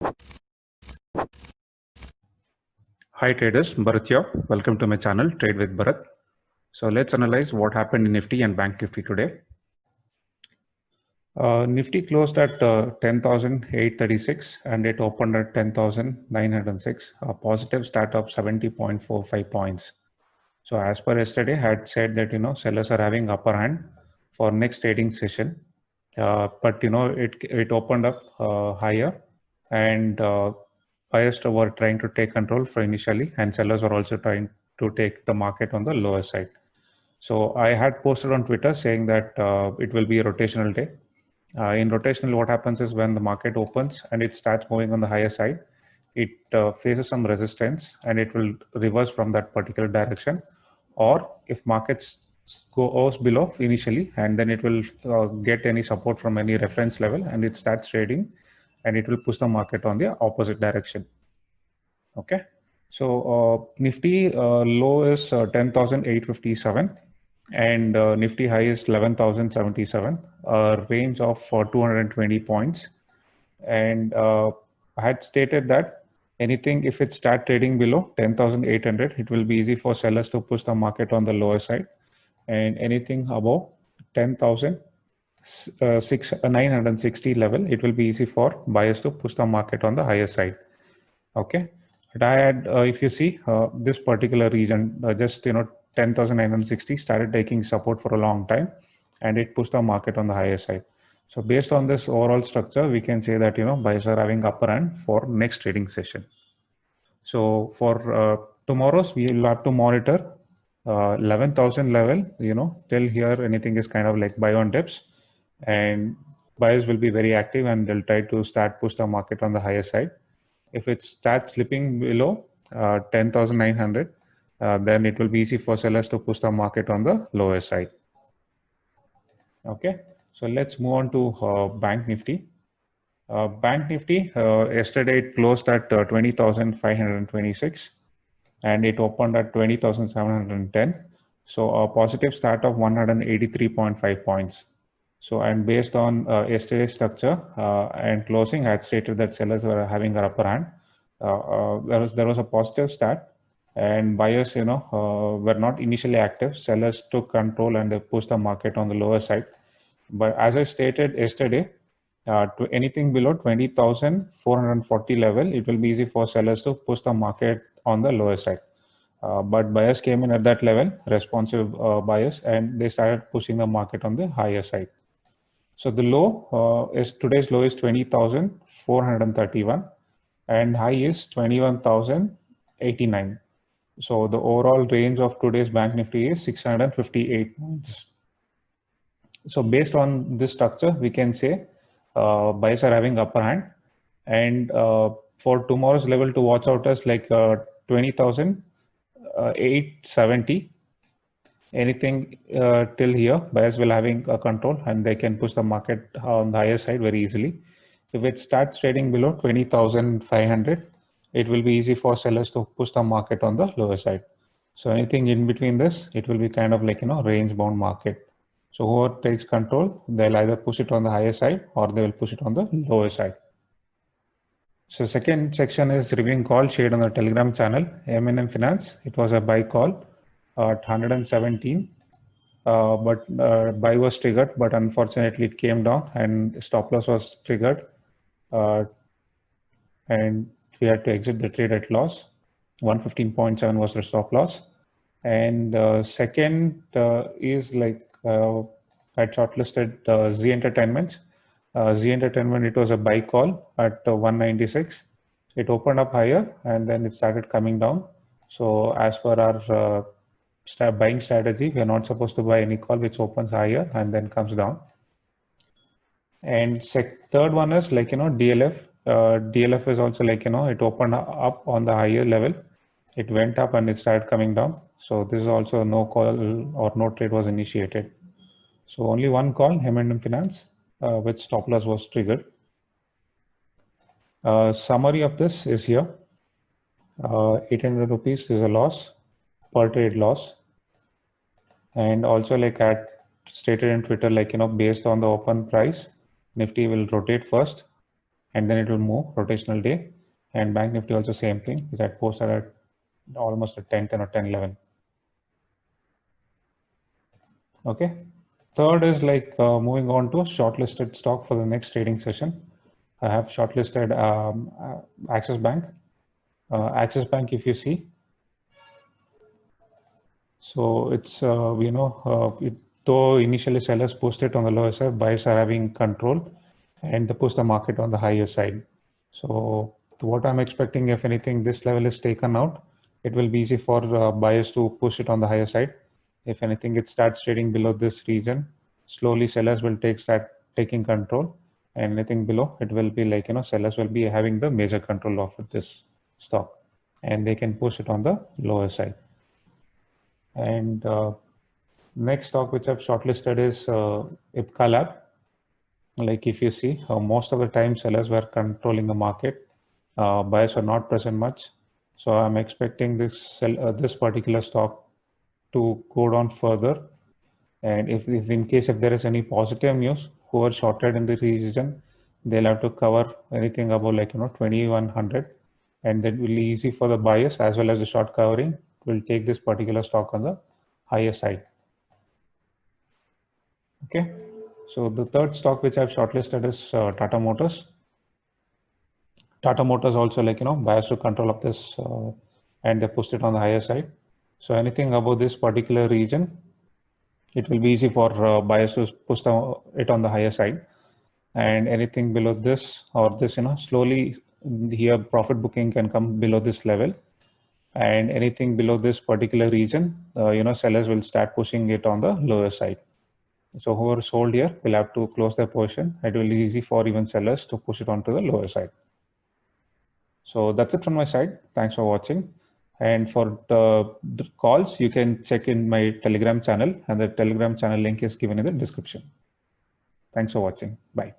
Hi traders, Bharat here. Welcome to my channel, Trade with Bharat. So let's analyze what happened in Nifty and Bank Nifty today. Nifty closed at 10,836 and it opened at 10,906, a positive start of 70.45 points. So as per yesterday, I had said that sellers are having upper hand for next trading session, but it opened up higher, and buyers were trying to take control for initially, and sellers were also trying to take the market on the lower side. So I had posted on Twitter saying that it will be a rotational day. In rotational, what happens is when the market opens and it starts moving on the higher side, it faces some resistance and it will reverse from that particular direction. Or if markets goes below initially, and then it will get any support from any reference level and it starts trading, and it will push the market on the opposite direction. Okay. So Nifty low is 10,857 and Nifty high is 11,077, a range of 220 points. And I had stated that anything, if it start trading below 10,800, it will be easy for sellers to push the market on the lower side. And anything above 10,960 level, it will be easy for buyers to push the market on the higher side. Okay. But I had, if you see this particular region, just 10,960 started taking support for a long time, and it pushed the market on the higher side. So based on this overall structure, we can say that buyers are having upper hand for next trading session. So for tomorrow's, we will have to monitor 11,000 level. Till here anything is kind of like buy on dips, and buyers will be very active and they'll try to start push the market on the higher side. If it starts slipping below 10,900, then it will be easy for sellers to push the market on the lower side. Okay, so let's move on to Bank Nifty. Bank Nifty, yesterday it closed at 20,526 and it opened at 20,710. So a positive start of 183.5 points. So, and based on yesterday's structure and closing, I had stated that sellers were having an upper hand. There was a positive start, and buyers, were not initially active. Sellers took control and they pushed the market on the lower side. But as I stated yesterday, to anything below 20,440 level, it will be easy for sellers to push the market on the lower side. But buyers came in at that level, responsive buyers, and they started pushing the market on the higher side. So the low is today's low is 20,431 and high is 21,089. So the overall range of today's Bank Nifty is 658 points. So based on this structure, we can say buyers are having upper hand, and for tomorrow's level to watch out as like 20,870. Anything till here, buyers will having a control and they can push the market on the higher side very easily. If it starts trading below 20,500, it will be easy for sellers to push the market on the lower side. So anything in between this, it will be kind of like range bound market. So whoever takes control, they'll either push it on the higher side or they will push it on the lower side. So second section is reviewing call shared on the Telegram channel, M&M Finance. It was a buy call at 117, but buy was triggered, but unfortunately it came down and stop loss was triggered, and we had to exit the trade at loss. 115.7 was the stop loss. And second is like I shortlisted Z Entertainment. Z Entertainment, it was a buy call at 196. It opened up higher and then it started coming down. So as per our buying strategy, we are not supposed to buy any call which opens higher and then comes down. And third one is like DLF. DLF is also like it opened up on the higher level, it went up and it started coming down. So this is also no call or no trade was initiated. So only one call, M&M Finance, which stop loss was triggered. Summary of this is here. 800 rupees is a loss, per trade loss. And also like I stated in Twitter, like, based on the open price, Nifty will rotate first. and then it will move rotational day. And Bank Nifty also same thing, is that posted at almost at 10 or 10-11. Okay. Third is like moving on to shortlisted stock for the next trading session. I have shortlisted Axis Bank. Axis Bank, if you see, so it's though initially sellers pushed it on the lower side, buyers are having control and they push the market on the higher side. So what I'm expecting, if anything, this level is taken out, it will be easy for buyers to push it on the higher side. If anything, it starts trading below this region, slowly sellers will start taking control, and anything below, it will be like, sellers will be having the major control of this stock, and they can push it on the lower side. And next stock which I've shortlisted is Ipca Lab. Like if you see, most of the time sellers were controlling the market, buyers were not present much. So I'm expecting this particular stock to go down further. And if in case if there is any positive news, who are shorted in the region, they'll have to cover anything above 2100, and that will be easy for the buyers as well as the short covering will take this particular stock on the higher side. Okay, so the third stock which I've shortlisted is Tata Motors. Tata Motors also buyers took control of this and they pushed it on the higher side. So anything above this particular region, it will be easy for buyers to push it on the higher side. And anything below this or this, slowly here profit booking can come below this level. And anything below this particular region, sellers will start pushing it on the lower side. So whoever sold here will have to close their position. It will be easy for even sellers to push it onto the lower side. So that's it from my side. Thanks for watching. And for the calls, you can check in my Telegram channel, and the Telegram channel link is given in the description. Thanks for watching. Bye.